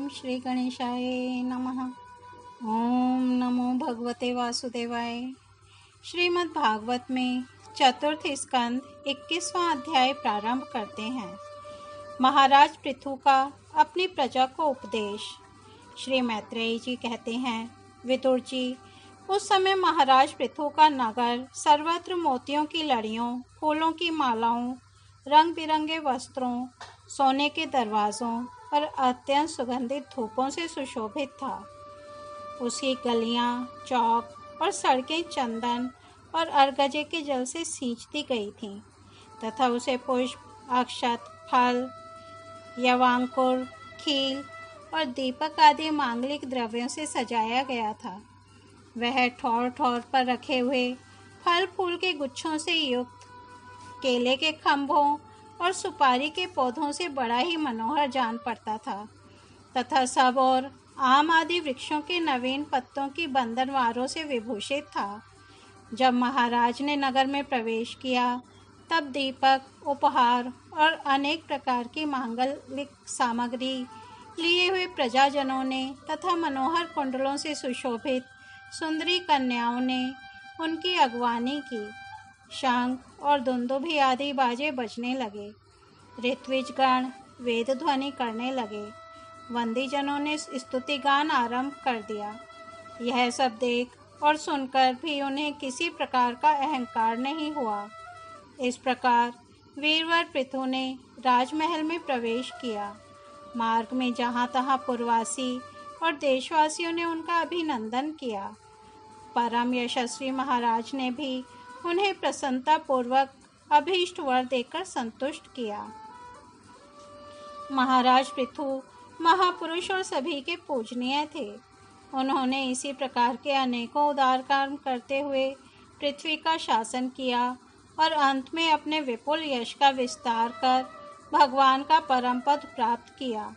श्री गणेशाय नमः। ओम नमो भगवते वासुदेवाय। श्रीमद् भागवत में चतुर्थ स्कंद 21वां अध्याय प्रारंभ करते हैं। महाराज पृथु का अपनी प्रजा को उपदेश। श्री मैत्रेयी जी कहते हैं, विदुर जी, उस समय महाराज पृथु का नगर सर्वत्र मोतियों की लड़ियों, फूलों की मालाओं, रंग बिरंगे वस्त्रों, सोने के दरवाज़ों और अत्यंत सुगंधित धूपों से सुशोभित था। उसकी गलियां, चौक और सड़कें चंदन और अर्गजे के जल से सींचती गई थीं तथा उसे पुष्प, अक्षत, फल, यवांकुर, खील और दीपक आदि मांगलिक द्रव्यों से सजाया गया था। वह ठौर ठौर पर रखे हुए फल फूल के गुच्छों से युक्त केले के खंभों और सुपारी के पौधों से बड़ा ही मनोहर जान पड़ता था तथा सब और आम आदि वृक्षों के नवीन पत्तों की बंधनवारों से विभूषित था। जब महाराज ने नगर में प्रवेश किया तब दीपक, उपहार और अनेक प्रकार की मांगलिक सामग्री लिए हुए प्रजाजनों ने तथा मनोहर कुंडलों से सुशोभित सुंदरी कन्याओं ने उनकी अगवानी की। शंख और दुंदुभी आदि बाजे बजने लगे। ऋत्विजगण वेद ध्वनि करने लगे। वंदीजनों ने स्तुति गान आरंभ कर दिया। यह सब देख और सुनकर भी उन्हें किसी प्रकार का अहंकार नहीं हुआ। इस प्रकार वीरवर पृथु ने राजमहल में प्रवेश किया। मार्ग में जहाँ तहाँ पुरवासी और देशवासियों ने उनका अभिनंदन किया। परम यशस्वी महाराज ने भी उन्हें प्रसन्नतापूर्वक अभीष्ट वर देकर संतुष्ट किया। महाराज पृथु महापुरुष और सभी के पूजनीय थे। उन्होंने इसी प्रकार के अनेकों उदार कर्म करते हुए पृथ्वी का शासन किया और अंत में अपने विपुल यश का विस्तार कर भगवान का परम पद प्राप्त किया।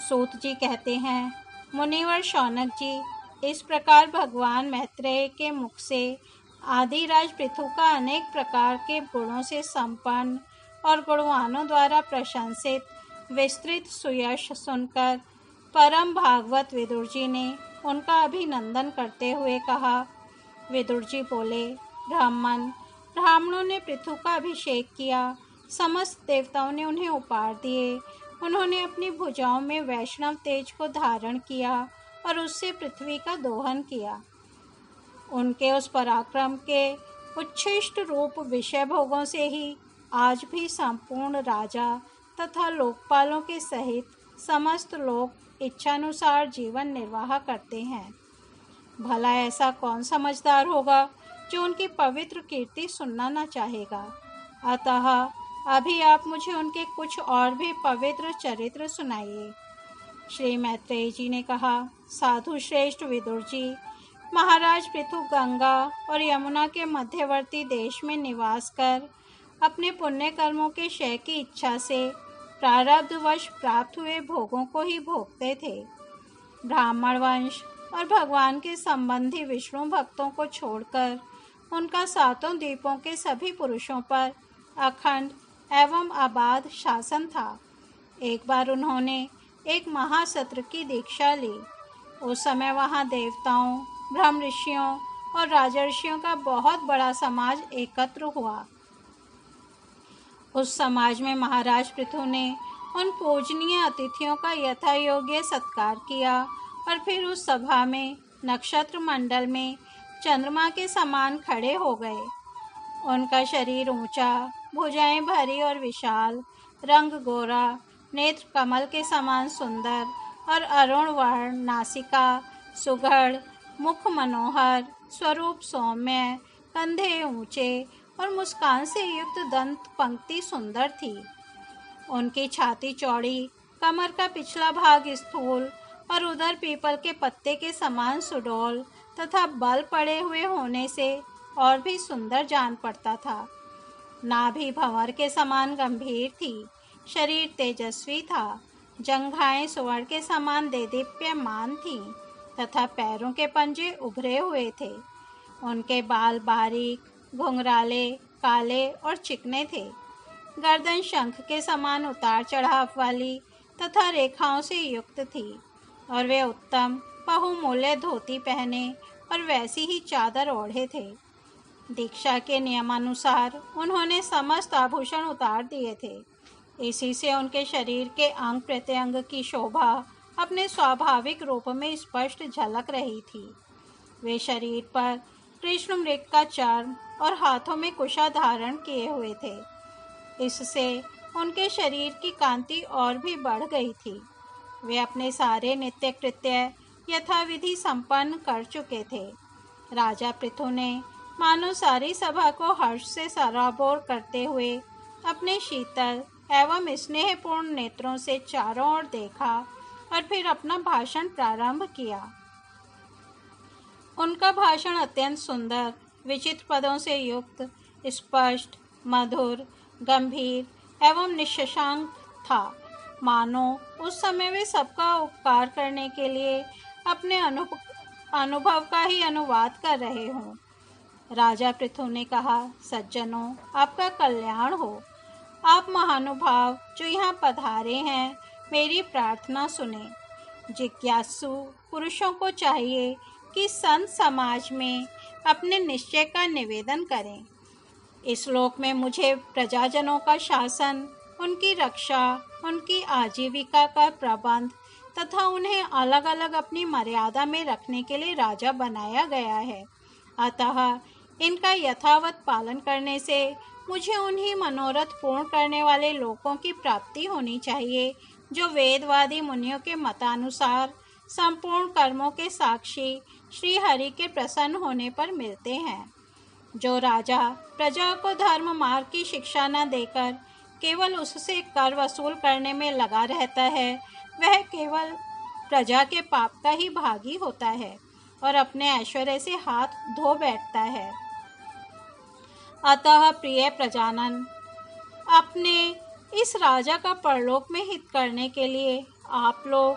सूत जी कहते हैं, मुनिवर शौनक जी, इस प्रकार भगवान मैत्रेय के मुख से आदिराज पृथु का अनेक प्रकार के गुणों से संपन्न और गुणवानों द्वारा प्रशंसित विस्तृत सुयश सुनकर परम भागवत विदुर जी ने उनका अभिनंदन करते हुए कहा। विदुर जी बोले, ब्राह्मणों ने पृथु का अभिषेक किया। समस्त देवताओं ने उन्हें उपहार दिए। उन्होंने अपनी भुजाओं में वैष्णव तेज को धारण किया और उससे पृथ्वी का दोहन किया। उनके उस पराक्रम के उच्छिष्ट रूप विषय भोगों से ही आज भी संपूर्ण राजा तथा लोकपालों के सहित समस्त लोग इच्छानुसार जीवन निर्वाह करते हैं। भला ऐसा कौन समझदार होगा जो उनकी पवित्र कीर्ति सुनना न चाहेगा। अतः अभी आप मुझे उनके कुछ और भी पवित्र चरित्र सुनाइए। श्री मैत्रेयी जी ने कहा, साधु श्रेष्ठ विदुर जी, महाराज पृथु गंगा और यमुना के मध्यवर्ती देश में निवास कर अपने पुण्य कर्मों के क्षय की इच्छा से प्रारब्धवश प्राप्त हुए भोगों को ही भोगते थे। ब्राह्मण वंश और भगवान के संबंधी विष्णु भक्तों को छोड़कर उनका सातों द्वीपों के सभी पुरुषों पर अखंड एवं अबाध शासन था। एक बार उन्होंने एक महासत्र की दीक्षा ली। उस समय वहाँ देवताओं, ब्रह्म ऋषियों और राजर्षियों का बहुत बड़ा समाज एकत्र हुआ। उस समाज में महाराज पृथु ने उन पूजनीय अतिथियों का यथा योग्य सत्कार किया और फिर उस सभा में नक्षत्र मंडल में चंद्रमा के समान खड़े हो गए। उनका शरीर ऊंचा, भुजाएं भरी और विशाल, रंग गोरा, नेत्र कमल के समान सुंदर और अरुण वर्ण, नासिका सुघड़, मुख मनोहर, स्वरूप सौम्य, कंधे ऊंचे और मुस्कान से युक्त दंत पंक्ति सुंदर थी। उनकी छाती चौड़ी, कमर का पिछला भाग स्थूल और उधर पीपल के पत्ते के समान सुडौल तथा बल पड़े हुए होने से और भी सुंदर जान पड़ता था। नाभि भंवर के समान गंभीर थी। शरीर तेजस्वी था। जंघाएं सुवर्ण के समान देदीप्यमान थीं तथा पैरों के पंजे उभरे हुए थे। उनके बाल बारीक, घुंघराले, काले और चिकने थे। गर्दन शंख के समान उतार चढ़ाव वाली तथा रेखाओं से युक्त थी और वे उत्तम बहुमूल्य धोती पहने और वैसी ही चादर ओढ़े थे। दीक्षा के नियमानुसार उन्होंने समस्त आभूषण उतार दिए थे। इसी से उनके शरीर के अंग प्रत्यंग की शोभा अपने स्वाभाविक रूप में स्पष्ट झलक रही थी। वे शरीर पर कृष्ण मृग का चर्म और हाथों में कुशा धारण किए हुए थे। इससे उनके शरीर की कांति और भी बढ़ गई थी। वे अपने सारे नित्य कृत्य यथाविधि संपन्न कर चुके थे। राजा पृथु ने मानो सारी सभा को हर्ष से सराबोर करते हुए अपने शीतल एवं स्नेहपूर्ण नेत्रों से चारों ओर देखा और फिर अपना भाषण प्रारंभ किया। उनका भाषण अत्यंत सुंदर, विचित्र पदों से युक्त, स्पष्ट, मधुर, गंभीर एवं निशशांक था। मानो उस समय वे सबका उपकार करने के लिए अपने अनुभव का ही अनुवाद कर रहे हों। राजा पृथु ने कहा, सज्जनों, आपका कल्याण हो। आप महानुभाव जो यहाँ पधारे हैं, मेरी प्रार्थना सुने। जिज्ञासु पुरुषों को चाहिए कि संत समाज में अपने निश्चय का निवेदन करें। इस लोक में मुझे प्रजाजनों का शासन, उनकी रक्षा, उनकी आजीविका का प्रबंध तथा उन्हें अलग अलग अपनी मर्यादा में रखने के लिए राजा बनाया गया है। अतः इनका यथावत पालन करने से मुझे उन्हीं मनोरथ पूर्ण करने वाले लोकों की प्राप्ति होनी चाहिए जो वेदवादी मुनियों के मतानुसार संपूर्ण कर्मों के साक्षी श्री हरि के प्रसन्न होने पर मिलते हैं। जो राजा प्रजा को धर्म मार्ग की शिक्षा न देकर केवल उससे कर वसूल करने में लगा रहता है, वह केवल प्रजा के पाप का ही भागी होता है और अपने ऐश्वर्य से हाथ धो बैठता है। अतः प्रिय प्रजानन, अपने इस राजा का परलोक में हित करने के लिए आप लोग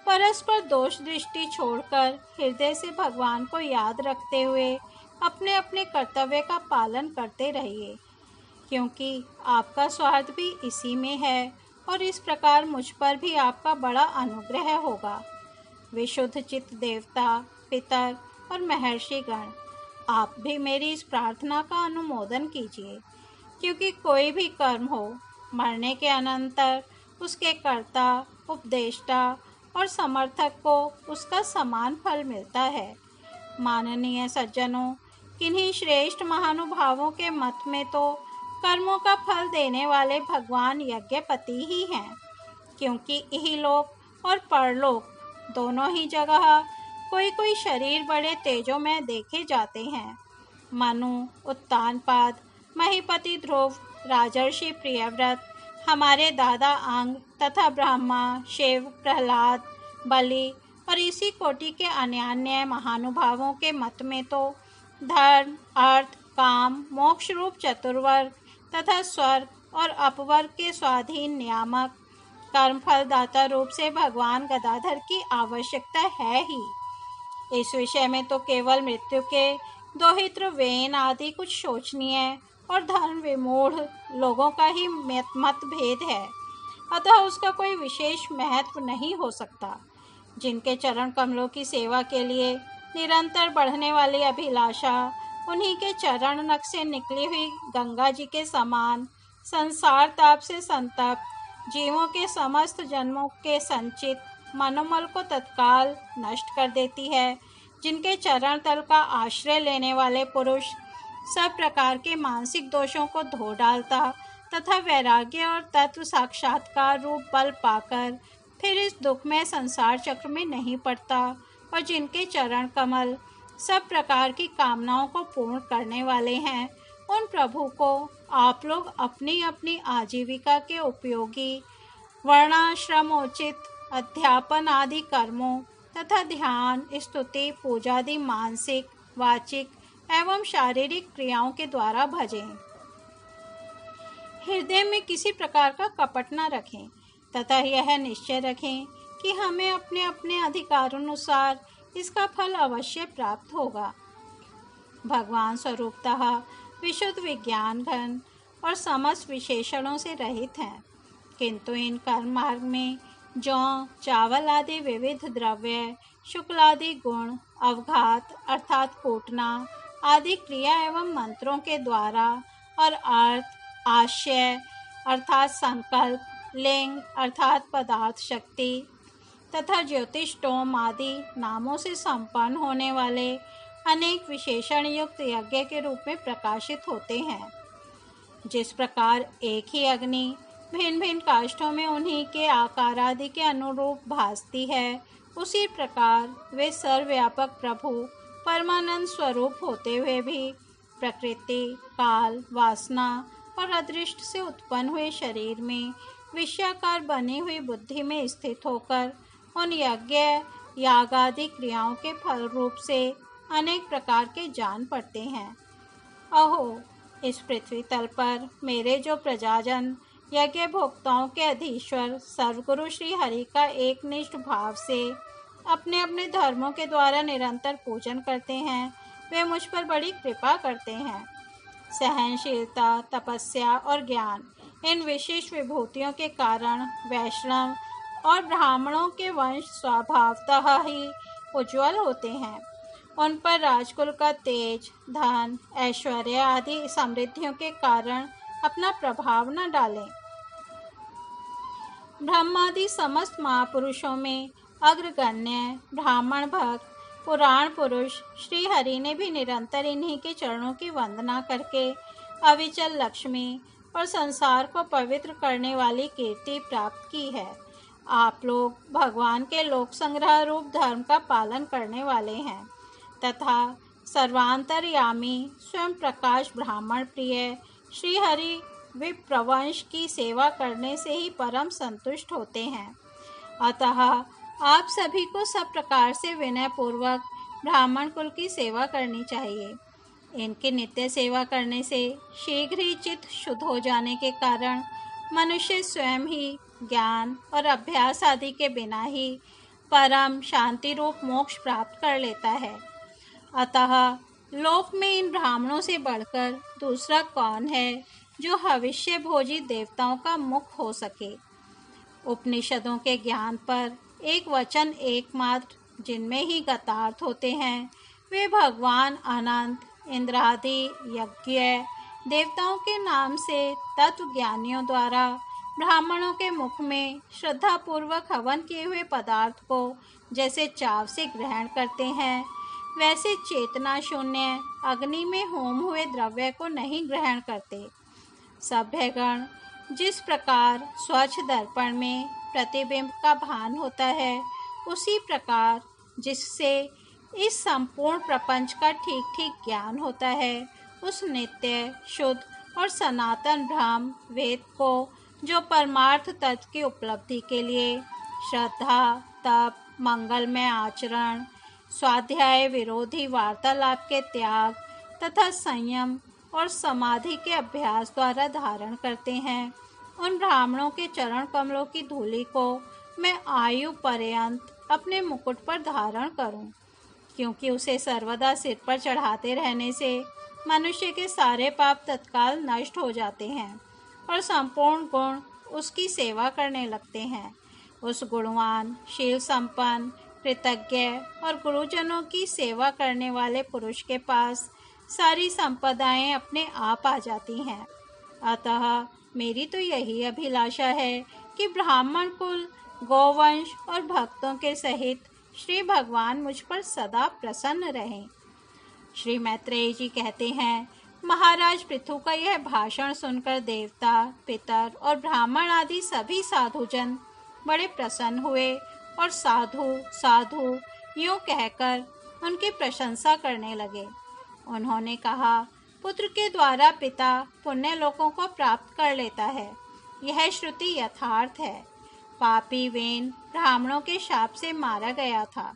परस्पर दोष दृष्टि छोड़कर हृदय से भगवान को याद रखते हुए अपने अपने कर्तव्य का पालन करते रहिए, क्योंकि आपका स्वार्थ भी इसी में है और इस प्रकार मुझ पर भी आपका बड़ा अनुग्रह होगा। विशुद्ध चित्त देवता, पितर और महर्षिगण, आप भी मेरी इस प्रार्थना का अनुमोदन कीजिए, क्योंकि कोई भी कर्म हो, मरने के अनंतर उसके कर्ता, उपदेष्टा और समर्थक को उसका समान फल मिलता है। माननीय सज्जनों, किन्हीं श्रेष्ठ महानुभावों के मत में तो कर्मों का फल देने वाले भगवान यज्ञपति ही हैं, क्योंकि इहलोक और परलोक दोनों ही जगह कोई कोई शरीर बड़े तेजोमय देखे जाते हैं। मनु, उत्तानपाद, महीपति ध्रुव, राजर्षि प्रियव्रत, हमारे दादा अंग तथा ब्रह्मा, शिव, प्रहलाद, बलि और इसी कोटि के अन्य महानुभावों के मत में तो धर्म, अर्थ, काम, मोक्ष रूप चतुर्वर्ग तथा स्वर्ग और अपवर्ग के स्वाधीन नियामक कर्मफलदाता रूप से भगवान गदाधर की आवश्यकता है ही। इस विषय में तो केवल मृत्यु के दोहित्र वेन आदि कुछ शोचनीय और धर्म विमूढ़ लोगों का ही मतभेद है, अतः उसका कोई विशेष महत्व नहीं हो सकता। जिनके चरण कमलों की सेवा के लिए निरंतर बढ़ने वाली अभिलाषा उन्हीं के चरण नख से निकली हुई गंगा जी के समान संसार ताप से संतप्त जीवों के समस्त जन्मों के संचित मनोमल को तत्काल नष्ट कर देती है। जिनके चरण तल का आश्रय लेने वाले पुरुष सब प्रकार के मानसिक दोषों को धो डालता तथा वैराग्य और तत्व साक्षात्कार रूप बल पाकर फिर इस दुखमय संसार चक्र में नहीं पड़ता, और जिनके चरण कमल सब प्रकार की कामनाओं को पूर्ण करने वाले हैं, उन प्रभु को आप लोग अपनी अपनी आजीविका के उपयोगी वर्णाश्रमोचित अध्यापन आदि कर्मों तथा ध्यान, स्तुति, पूजादि मानसिक, वाचिक एवं शारीरिक क्रियाओं के द्वारा भजें। हृदय में किसी प्रकार का कपट न रखें तथा यह निश्चय रखें कि हमें अपने अपने अधिकारानुसार इसका फल अवश्य प्राप्त होगा। भगवान स्वरूपतः विशुद्ध विज्ञान घन और समस्त विशेषणों से रहित हैं, किंतु इन कर्म मार्ग में जौ, चावल आदि विविध द्रव्य, शुक्लादि गुण, अवघात अर्थात कूटना आदि क्रिया एवं मंत्रों के द्वारा और अर्थ, आशय अर्थात संकल्प, लिंग अर्थात पदार्थ शक्ति तथा ज्योतिषोम आदि नामों से संपन्न होने वाले अनेक विशेषण युक्त यज्ञ के रूप में प्रकाशित होते हैं। जिस प्रकार एक ही अग्नि भिन्न भिन्न काष्ठों में उन्हीं के आकार आदि के अनुरूप भासती है, उसी प्रकार वे सर्वव्यापक प्रभु परमानंद स्वरूप होते हुए भी प्रकृति, काल, वासना और अदृष्ट से उत्पन्न हुए शरीर में विषयाकार बनी हुई बुद्धि में स्थित होकर उन यज्ञ याग आदि क्रियाओं के फल रूप से अनेक प्रकार के जान पड़ते हैं। अहो, इस पृथ्वी तल पर मेरे जो प्रजाजन यज्ञ भोक्ताओं के अधीश्वर सर्वगुरु श्री हरि का एक निष्ठ भाव से अपने अपने धर्मों के द्वारा निरंतर पूजन करते हैं, वे मुझ पर बड़ी कृपा करते हैं। सहनशीलता, तपस्या और ज्ञान इन विशेष विभूतियों के कारण वैष्णव और ब्राह्मणों के वंश स्वभावतः ही उज्ज्वल होते हैं। उन पर राजकुल का तेज, धन, ऐश्वर्य आदि समृद्धियों के कारण अपना प्रभाव न डालें। ब्रह्मादि समस्त महापुरुषों में अग्रगण्य ब्राह्मण भक्त पुराण पुरुष श्री हरि ने भी निरंतर इन्हीं के चरणों की वंदना करके अविचल लक्ष्मी और संसार को पवित्र करने वाली कीर्ति प्राप्त की है। आप लोग भगवान के लोक संग्रह रूप धर्म का पालन करने वाले हैं तथा सर्वांतरयामी स्वयं प्रकाश ब्राह्मण प्रिय श्री हरि विप्रवंश की सेवा करने से ही परम संतुष्ट होते हैं। अतः आप सभी को सब प्रकार से विनय पूर्वक ब्राह्मण कुल की सेवा करनी चाहिए। इनकी नित्य सेवा करने से शीघ्र ही चित्त शुद्ध हो जाने के कारण मनुष्य स्वयं ही ज्ञान और अभ्यास आदि के बिना ही परम शांति रूप मोक्ष प्राप्त कर लेता है। अतः लोक में इन ब्राह्मणों से बढ़कर दूसरा कौन है जो भविष्य भोजी देवताओं का मुख हो सके। उपनिषदों के ज्ञान पर एक वचन एकमात्र जिनमें ही गतार्थ होते हैं, वे भगवान अनंत इंद्रादि यज्ञ देवताओं के नाम से तत्वज्ञानियों द्वारा ब्राह्मणों के मुख में श्रद्धापूर्वक हवन किए हुए पदार्थ को जैसे चाव से ग्रहण करते हैं, वैसे चेतना शून्य अग्नि में होम हुए द्रव्य को नहीं ग्रहण करते। सभ्यगण जिस प्रकार स्वच्छ दर्पण में प्रतिबिंब का भान होता है, उसी प्रकार जिससे इस संपूर्ण प्रपंच का ठीक ठीक ज्ञान होता है, उस नित्य शुद्ध और सनातन ब्रह्म वेद को जो परमार्थ तत्व की उपलब्धि के लिए श्रद्धा, तप, मंगलमय आचरण, स्वाध्याय विरोधी वार्तालाप के त्याग तथा संयम और समाधि के अभ्यास द्वारा धारण करते हैं, उन ब्राह्मणों के चरण कमलों की धूलि को मैं आयु पर्यंत अपने मुकुट पर धारण करूं, क्योंकि उसे सर्वदा सिर पर चढ़ाते रहने से मनुष्य के सारे पाप तत्काल नष्ट हो जाते हैं और संपूर्ण गुण उसकी सेवा करने लगते हैं। उस गुणवान, शील संपन्न, कृतज्ञ और गुरुजनों की सेवा करने वाले पुरुष के पास सारी संपदाएं अपने आप आ जाती हैं। अतः मेरी तो यही अभिलाषा है कि ब्राह्मण कुल, गोवंश और भक्तों के सहित श्री भगवान मुझ पर सदा प्रसन्न रहें। श्री मैत्रेय जी कहते हैं, महाराज पृथु का यह भाषण सुनकर देवता, पितर और ब्राह्मण आदि सभी साधुजन बड़े प्रसन्न हुए और साधु साधु यूँ कहकर उनकी प्रशंसा करने लगे। उन्होंने कहा, पुत्र के द्वारा पिता पुण्य लोकों को प्राप्त कर लेता है, यह श्रुति यथार्थ है। पापी वेन ब्राह्मणों के शाप से मारा गया था,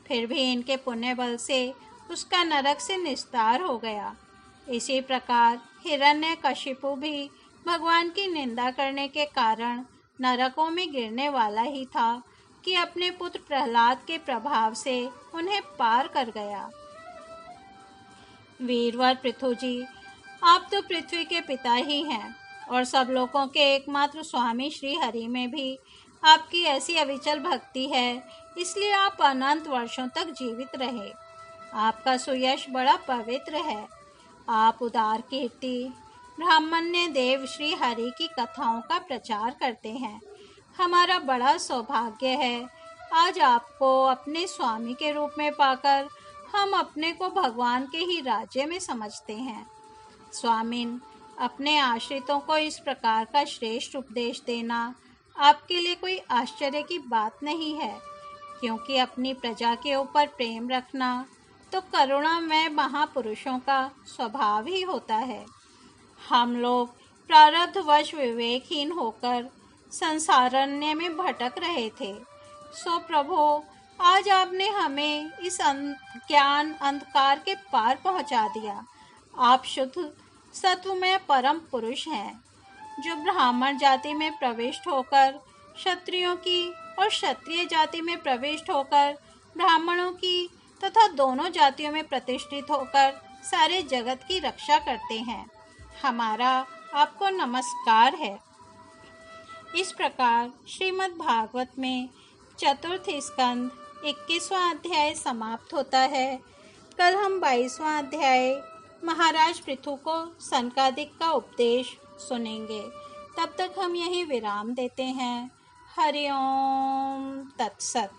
फिर भी इनके पुण्य बल से उसका नरक से निस्तार हो गया। इसी प्रकार हिरण्यकशिपु भी भगवान की निंदा करने के कारण नरकों में गिरने वाला ही था कि अपने पुत्र प्रहलाद के प्रभाव से उन्हें पार कर गया। वीरवर पृथु जी, आप तो पृथ्वी के पिता ही हैं और सब लोगों के एकमात्र स्वामी श्री हरि में भी आपकी ऐसी अविचल भक्ति है, इसलिए आप अनंत वर्षों तक जीवित रहे। आपका सुयश बड़ा पवित्र है। आप उदार कीर्ति ब्राह्मण्य देव श्री हरि की कथाओं का प्रचार करते हैं। हमारा बड़ा सौभाग्य है। आज आपको अपने स्वामी के रूप में पाकर हम अपने को भगवान के ही राज्य में समझते हैं। स्वामिन, अपने आश्रितों को इस प्रकार का श्रेष्ठ उपदेश देना आपके लिए कोई आश्चर्य की बात नहीं है, क्योंकि अपनी प्रजा के ऊपर प्रेम रखना तो करुणामय महापुरुषों का स्वभाव ही होता है। हम लोग प्रारब्धवश विवेकहीन होकर संसारण्य में भटक रहे थे। सो प्रभु, आज आपने हमें इस ज्ञान अंधकार के पार पहुंचा दिया। आप शुद्ध सत्वमय परम पुरुष हैं, जो ब्राह्मण जाति में प्रविष्ट होकर क्षत्रियों की और क्षत्रिय जाति में प्रविष्ट होकर ब्राह्मणों की तथा दोनों जातियों में प्रतिष्ठित होकर सारे जगत की रक्षा करते हैं। हमारा आपको नमस्कार है। इस प्रकार श्रीमद् भागवत में चतुर्थ स्कंद 21वां अध्याय समाप्त होता है। कल हम 22वां अध्याय महाराज पृथु को सनकादिक का उपदेश सुनेंगे। तब तक हम यहीं विराम देते हैं। हरि ओम तत्सत।